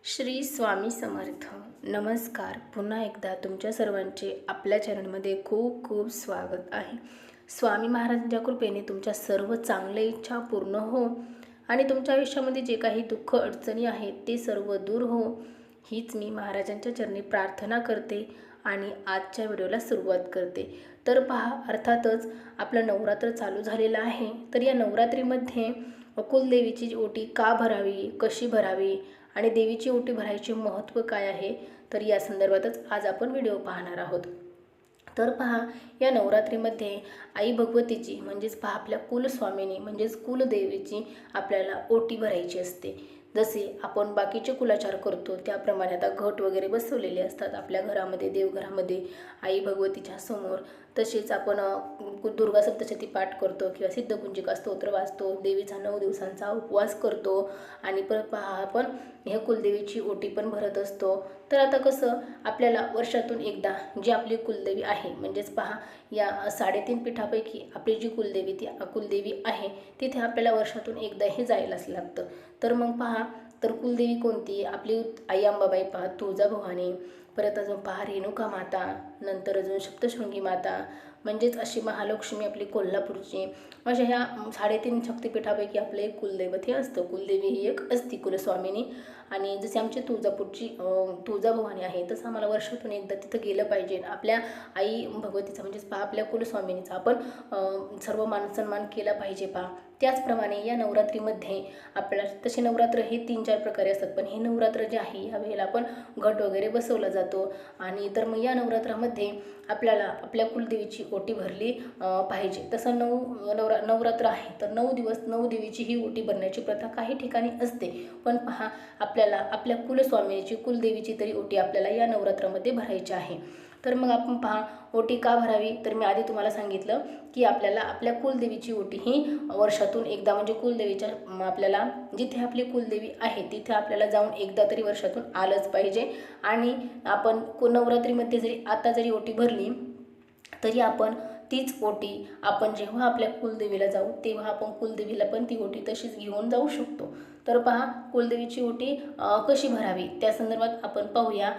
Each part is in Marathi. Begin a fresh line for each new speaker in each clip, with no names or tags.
श्री स्वामी समर्थ. नमस्कार. पुन्हा एकदा तुमच्या सर्वांचे आपल्या चॅनलमध्ये खूप खूप स्वागत आहे. स्वामी महाराजांच्या कृपेने तुमच्या सर्व चांगल्या इच्छा पूर्ण हो आणि तुमच्या आयुष्यामध्ये जे काही दुःख अडचणी आहेत ते सर्व दूर हो, हीच मी महाराजांच्या चरणी प्रार्थना करते आणि आजच्या व्हिडिओला सुरुवात करते. तर पहा, अर्थातच आपलं नवरात्र चालू झालेलं आहे. तर या नवरात्रीमध्ये कुलदेवीची ओटी का भरावी, कशी भरावी आणि देवीची ओटी भरायचे महत्त्व काय आहे, तर या संदर्भातच आज आपण व्हिडिओ पाहणार आहोत. तर पहा, या नवरात्रीमध्ये आई भगवतीची म्हणजेच पहा आपल्या कुलस्वामिनी म्हणजेच कुलदेवीची आपल्याला ओटी भरायची असते. जसे आपण बाकीचे कुलाचार करतो त्याप्रमाणे आता घट वगैरे बसवलेले असतात आपल्या घरामध्ये, देवघरामध्ये आई भगवतीच्या समोर. तसेच आपण दुर्गा सप्तशती पाठ करतो किंवा सिद्धकुंजिका स्तोत्र वाचतो, देवीचा 9 दिवसांचा उपवास करतो आणि परत पहा आपण ह्या कुलदेवीची ओटी पण भरत असतो. तर आता कसं आपल्याला वर्षातून एकदा जी आपली कुलदेवी आहे म्हणजेच पहा या 3.5 पीठापैकी आपली जी कुलदेवी ती कुलदेवी आहे तिथे आपल्याला वर्षातून एकदाही जायलाच लागतं. तर मग पहा, तर कुलदेवी कोणती आपली आई अंबाबाई पहा, तुळजाभवानी, परत अजून पहा रेणुका माता, नंतर अजून सप्तशृंगी माता म्हणजेच अशी महालक्ष्मी आपली कोल्हापूरची. अशा ह्या 3.5 शक्तिपीठापैकी आपलं एक कुलदैवत हे असतं. कुलदेवी ही एक असती कुलस्वामिनी. आणि जसे आमची तुळजापूरची तुळजाभवानी आहे तसं आम्हाला वर्षातून एकदा तिथं गेलं पाहिजे. आपल्या आई भगवतीचा म्हणजेच पहा आपल्या कुलस्वामिनीचा आपण सर्व सन्मान केला पाहिजे पहा. त्याचप्रमाणे या नवरात्रीमध्ये आपल्याला तसे नवरात्र हे 3-4 प्रकारे असतात, पण हे नवरात्र जे आहे ह्या वेळेला आपण घट वगैरे बसवला जातो. आणि तर मग या नवरात्रामध्ये आपल्याला आपल्या कुलदेवीची ओटी भरली पाहिजे. तसं नवरात्र आहे तर 9 दिवस 9 देवीची ही ओटी भरण्याची प्रथा काही ठिकाणी असते. पण पहा आपल्याला आपल्या कुलस्वामिनीची कुलदेवीची तरी ओटी आपल्याला या नवरात्रामध्ये भरायची आहे. तर मग आपण पहा ओटी का भरावी, तर मी आधी तुम्हाला सांगितलं की आपल्याला आपल्या कुलदेवीची ओटी ही वर्षातून एकदा म्हणजे कुलदेवीच्या आपल्याला जिथे आपली कुलदेवी आहे तिथे आपल्याला जाऊन एकदा तरी वर्षातून आलंच पाहिजे. आणि आपण नवरात्रीमध्ये जरी ओटी भरली तरी आपण तीच ओटी आपण जेव्हा आपल्या कुलदेवीला जाऊ तेव्हा आपण कुलदेवीला पण ती ओटी तशीच घेऊन जाऊ शकतो. तर पहा कुलदेवीची ओटी कशी भरावी त्या संदर्भात आपण पाहूया.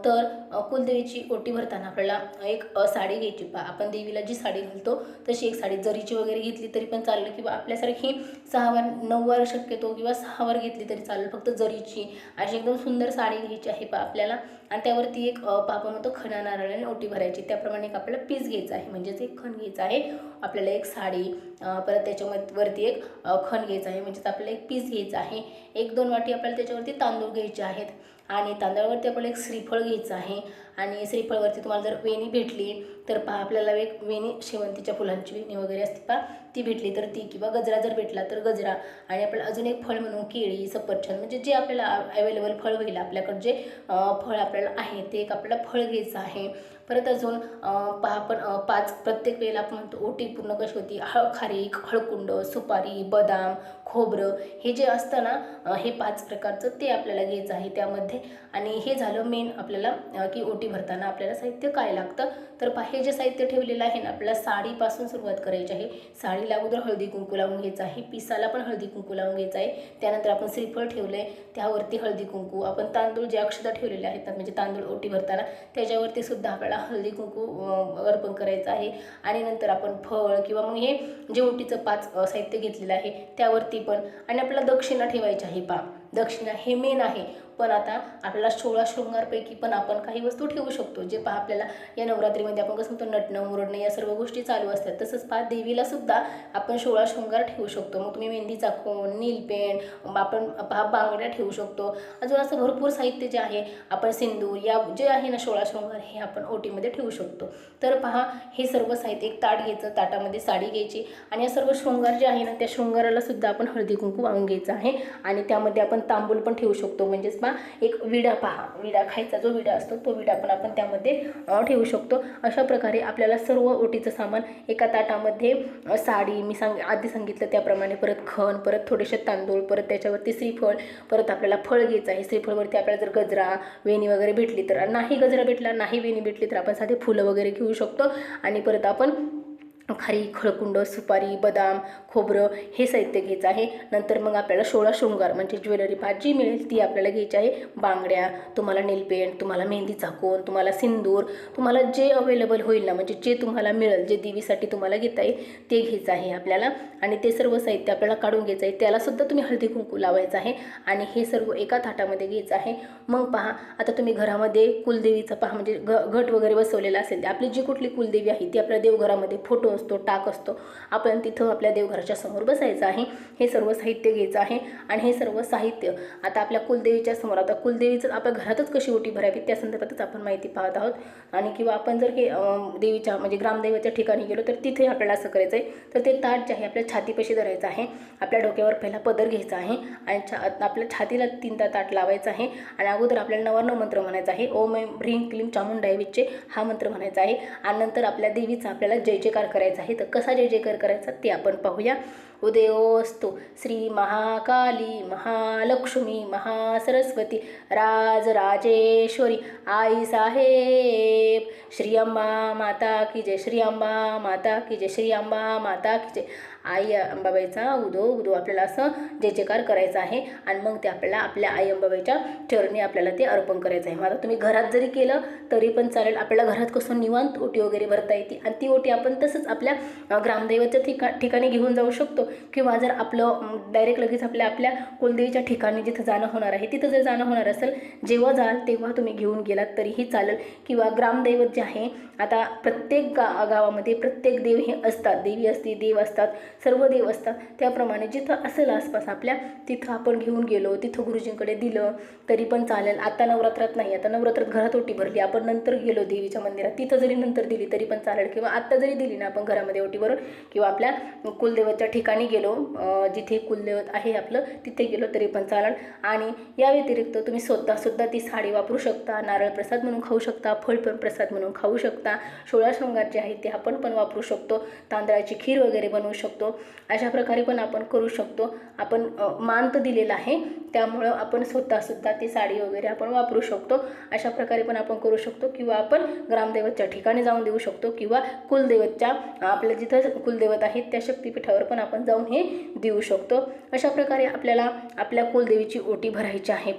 तर कुलदेवीची ओटी भरताना आपल्याला एक साडी घ्यायची. पहा आपण देवीला जी साडी घालतो तशी एक साडी जरीची वगैरे घेतली तरी पण चालेल किंवा आपल्यासारखी 6-9 शक्यतो किंवा 6 घेतली तरी चालेल, फक्त जरीची अशी एकदम सुंदर साडी घ्यायची आहे पहा आपल्याला. आणि त्यावरती एक आपण म्हणतो खणा नारळाने ओटी भरायची. त्याप्रमाणे एक आपल्याला पीस घ्यायचा आहे म्हणजेच एक खण घ्यायचा आहे आपल्याला, एक साडी, परत त्याच्यावरती एक खण घ्यायचा आहे म्हणजेच आपल्याला एक पीस घ्यायचा आहे. 1-2 वाटी आपल्याला त्याच्यावरती तांदूळ घ्यायचे आहेत आणि तांदळावरती आपल्याला एक श्रीफळ घ्यायचं आहे. आणि श्रीफळवरती तुम्हाला जर वेणी भेटली तर पहा आपल्याला एक वेणी, शेवंतीच्या फुलांची वेणी वगैरे असते पहा, ती भेटली तर ती, किंवा गजरा जर भेटला तर गजरा. आणि आपल्याला अजून एक फळ म्हणून केळी, सफरचंद म्हणजे जे आपल्याला अवेलेबल फळ होईल आपल्याकडे जे फळ आपल्याला आहे ते एक आपल्याला फळ घ्यायचं आहे. परत अजून पहा आपण 5 प्रत्येक वेळेला आपण म्हणतो ओटी पूर्ण कशी होती, खारीक, हळकुंड, सुपारी, बदाम, खोबरं हे जे असतं ना हे 5 प्रकारचं ते आपल्याला घ्यायचं आहे त्यामध्ये. आणि हे झालं मेन आपल्याला की ओटी भरताना आपल्याला साहित्य काय लागतं. तर पहा हे जे साहित्य ठेवलेलं आहे ना आपल्याला साडीपासून सुरुवात करायची आहे. साडीला अगोदर हळदी कुंकू लावून घ्यायचं आहे, पिसाला पण हळदी कुंकू लावून घ्यायचं आहे. त्यानंतर आपण श्रीफळ ठेवलं आहे त्यावरती हळदी कुंकू, आपण तांदूळ जे अक्षता ठेवलेले आहेत म्हणजे तांदूळ ओटी भरताना त्याच्यावरती सुद्धा आपल्याला हळदी कुंकू अर्पण करायचं आहे. आणि नंतर आपण फळ किंवा मग हे जे ओटीचं 5 साहित्य घेतलेलं आहे त्यावरती पण. आणि आपल्याला दक्षिणा ठेवायची आहे पहा, दक्षिणा हे मेन आहे. पण आता आपल्याला 16 शृंगारपैकी पण आपण काही वस्तू ठेवू शकतो जे पहा आपल्याला या नवरात्रीमध्ये आपण कसं म्हणतो नटणं मुरडणं या सर्व गोष्टी चालू असतात. तसंच पहा देवीला सुद्धा आपण 16 शृंगार ठेवू शकतो. मग तुम्ही मेहंदीचा कोन, नीलपेंट, आपण पहा बांगड्या ठेवू शकतो. अजून असं भरपूर साहित्य जे आहे आपण सिंदूर या जे आहे ना 16 शृंगार हे आपण ओटीमध्ये ठेवू शकतो. तर पहा हे सर्व साहित्य, एक ताट घ्यायचं, ताटामध्ये साडी घ्यायची आणि या सर्व शृंगार जे आहे ना त्या शृंगाराला सुद्धा आपण हळदी कुंकू वाहून घ्यायचं आहे. आणि त्यामध्ये आपण तांबूल पण ठेवू शकतो म्हणजेच एक विडा, पहा विडा खायचा जो विडा असतो तो विडा पण आपण त्यामध्ये ठेवू शकतो. अशा प्रकारे आपल्याला सर्व ओटीचं सामान एका ताटामध्ये, साडी मी आधी सांगितलं त्याप्रमाणे, परत खण, परत थोडेसे तांदूळ, परत त्याच्यावरती श्रीफळ, परत आपल्याला फळ घ्यायचं आहे. श्रीफळवरती आपल्याला जर गजरा, वेणी वगैरे भेटली तर, नाही गजरा भेटला, नाही वेणी भेटली तर आपण साधे फुलं वगैरे घेऊ शकतो. आणि परत आपण खारी, खळकुंड, सुपारी, बदाम, खोबरं हे साहित्य घ्यायचं आहे. नंतर मग आपल्याला 16 शृंगार म्हणजे ज्वेलरी पाच जी मिळेल ती आपल्याला घ्यायची आहे. बांगड्या, तुम्हाला नेलपेंट, तुम्हाला मेहंदीचा कोन, तुम्हाला सिंदूर, तुम्हाला जे अवेलेबल होईल ना, म्हणजे जे तुम्हाला मिळेल, जे देवीसाठी तुम्हाला घेता येईल ते घ्यायचं आहे आपल्याला. आणि ते सर्व साहित्य आपल्याला काढून घ्यायचं आहे. त्यालासुद्धा तुम्ही हळदी कुंकू लावायचं आहे आणि हे सर्व एका थाटामध्ये घ्यायचं आहे. मग पहा, आता तुम्ही घरामध्ये कुलदेवीचा पहा म्हणजे घट वगैरे बसवलेला असेल, आपली जी कुठली कुलदेवी आहे ती आपल्या देवघरामध्ये फोटो असतो, टाक असतो, आपण तिथं आपल्या देवघराच्या समोर बसायचं आहे. हे सर्व साहित्य घ्यायचं आहे. आणि हे सर्व साहित्य आता आपल्या कुलदेवीच्या समोर, आता कुलदेवीचं आपल्या घरातच कशी ओटी भरावी त्या संदर्भातच आपण माहिती पाहत आहोत. आणि किंवा आपण जर हे देवीच्या म्हणजे ग्रामदैवाच्या ठिकाणी गेलो तर तिथे आपल्याला असं करायचं आहे. तर ते ताट जे आहे आपल्या छातीपाशी धरायचं आहे. आपल्या डोक्यावर पहिला पदर घ्यायचा आहे आणि आपल्या छातीला 3दा ताट लावायचं आहे. आणि अगोदर आपल्याला नवर्ण मंत्र म्हणायचा आहे. ओम ऐं ह्रीं क्लीं चामुंडाय विच्चे हा मंत्र म्हणायचा आहे. आणि नंतर आपल्या देवीचा आपल्याला जय जयकार करायचा आहे. तर कसा जय जयकार करायचा ते आपण पाहूया. उदयोस्तु श्री महाकाली महालक्ष्मी महासरस्वती राजराजेश्वरी आई साहेब श्री अंबा माता की जय, श्री अंबा माता की जय, श्री अंबा माता की जय. आई अंबाबाईचा उदो उदो आपल्याला असं जय जयकार करायचा आहे. आणि मग ते आपल्याला आपल्या आई अंबाबाईच्या चरणी आपल्याला ते अर्पण करायचं आहे. आता तुम्ही घरात जरी केलं तरी पण चालेल. आपल्याला घरात कसं निवांत ओटी वगैरे भरता येते आणि ती ओटी आपण तसंच आपल्या ग्रामदैवाच्या ठिकाणी घेऊन जाऊ शकतो. किंवा जर आपलं डायरेक्ट लगेच आपल्या कुलदेवीच्या ठिकाणी जिथं जाणं होणार आहे तिथं जर जाणं होणार असेल, जेव्हा जाल तेव्हा तुम्ही घेऊन गेलात तरीही चालेल. किंवा ग्रामदैवत जे आहे, आता प्रत्येक गावामध्ये प्रत्येक देव हे असतात, देवी असते, देव असतात, सर्व देव असतात. त्याप्रमाणे जिथं असेल आसपास आपल्या तिथं आपण घेऊन गेलो, तिथं गुरुजींकडे दिलं तरी पण चालेल. आता नवरात्रात नाही, आता नवरात्रात घरात ओटी भरली, आपण नंतर गेलो देवीच्या मंदिरात तिथं जरी नंतर दिली तरी पण चालेल. किंवा आत्ता जरी दिली ना आपण घरामध्ये ओटी भरून किंवा आपल्या कुलदेवतच्या ठिकाणी गेलो, जिथे कुलदेवत आहे आपलं तिथे गेलो तरी पण चालेल. आणि या व्यतिरिक्त तुम्ही स्वतःसुद्धा ती साडी वापरू शकता, नारळ प्रसाद म्हणून खाऊ शकता, फळ पण प्रसाद म्हणून खाऊ शकता. 16 शृंगार जे आहे ते आपण पण वापरू शकतो. तांदळाची खीर वगैरे बनवू शकतो. अशा प्रकारे पण आपण करू शकतो. आपण मान तर दिलेला आहे त्यामुळं आपण स्वतःसुद्धा ती साडी वगैरे आपण वापरू शकतो. अशा प्रकारे पण आपण करू शकतो. किंवा आपण ग्रामदैवतच्या ठिकाणी जाऊन देऊ शकतो किंवा कुलदैवतच्या आपल्या जिथं कुलदैवत आहेत त्या शक्तिपीठावर पण आपण जाऊन हे देऊ शकतो. अशा प्रकारे आपल्याला आपल्या कुलदेवीची ओटी भरायची आहे.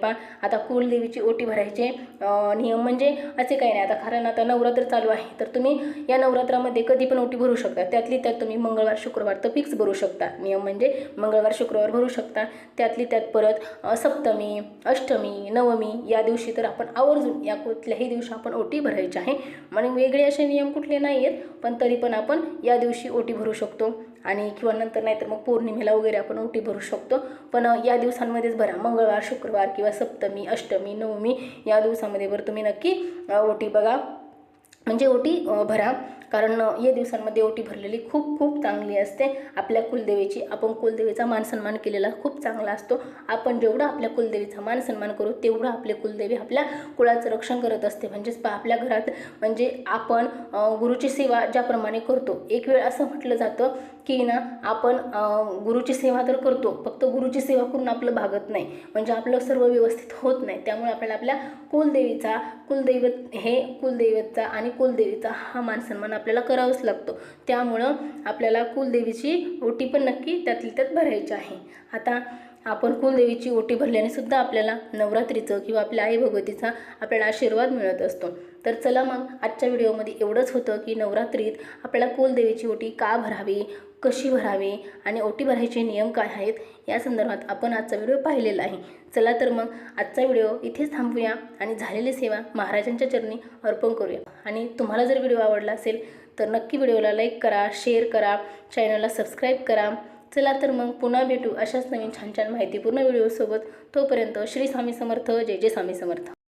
आता कुलदेवीची ओटी भरायचे नियम म्हणजे असे काही नाही. आता कारण आता नवरात्र चालू आहे तर तुम्ही या नवरात्रामध्ये कधी पण ओटी भरू शकता. त्यातली त्यात तुम्ही मंगळवार शुक्रवार तर फिक्स भरू शकता. नियम म्हणजे मंगळवार शुक्रवार भरू शकता. त्यातली त्यात परत सप्तमी, अष्टमी, नवमी या दिवशी तर आपण आवर्जून या कुठल्याही दिवशी आपण ओटी भरायची आहे. म्हणजे वेगळे असे नियम कुठले नाही आहेत, पण तरी पण आपण या दिवशी ओटी भरू शकतो. आणि किंवा नंतर नाही तर मग पौर्णिमेला वगैरे आपण ओटी भरू शकतो. पण या दिवसांमध्येच भरा. मंगळवार शुक्रवार किंवा सप्तमी, अष्टमी, नवमी या दिवसामध्ये बरं तुम्ही नक्की ओटी बघा म्हणजे ओटी भरा. कारण या दिवसांमध्ये ओटी भरलेली खूप खूप चांगली असते. आपल्या कुलदेवीची आपण कुलदेवीचा मानसन्मान केलेला खूप चांगला असतो. आपण जेवढा आपल्या कुलदेवीचा मानसन्मान करू तेवढं आपले कुलदेवी आपल्या कुळाचं रक्षण करत असते. म्हणजेच आपल्या घरात म्हणजे आपण गुरुची सेवा ज्याप्रमाणे करतो, एक वेळ असं म्हटलं जातं की ना आपण गुरुची सेवा तर करतो, फक्त गुरुची सेवा करून आपलं भागत नाही, म्हणजे आपलं सर्व व्यवस्थित होत नाही. त्यामुळे आपल्याला आपल्या कुलदेवीचा कुलदैवतचा आणि कुलदेवीचा हा मानसन्मान आपल्याला करावाच लागतो. त्यामुळं आपल्याला कुलदेवीची ओटी पण नक्की त्यातली त्यात भरायची आहे. आता आपण कुलदेवीची ओटी भरल्याने सुद्धा आपल्याला नवरात्रीचं किंवा आपल्या आई भगवतीचा आपल्याला आशीर्वाद मिळत असतो. तर चला मग आजच्या व्हिडिओमध्ये एवढंच होतं की नवरात्रीत आपल्याला कुलदेवीची ओटी का भरावी, कशी भरावी आणि ओटी भरायचे नियम काय आहेत या संदर्भात आपण आजचा व्हिडिओ पाहिलेला आहे. चला तर मग आजचा व्हिडिओ इथेच थांबवूया आणि झालेली सेवा महाराजांच्या चरणी अर्पण करूया. आणि तुम्हाला जर व्हिडिओ आवडला असेल तर नक्की व्हिडिओला लाईक करा, शेअर करा, चॅनलला सबस्क्राईब करा. चला तर मग पुन्हा भेटू अशाच नवीन छान छान माहितीपूर्ण व्हिडिओसोबत. तोपर्यंत श्री स्वामी समर्थ, जय जय स्वामी समर्थ.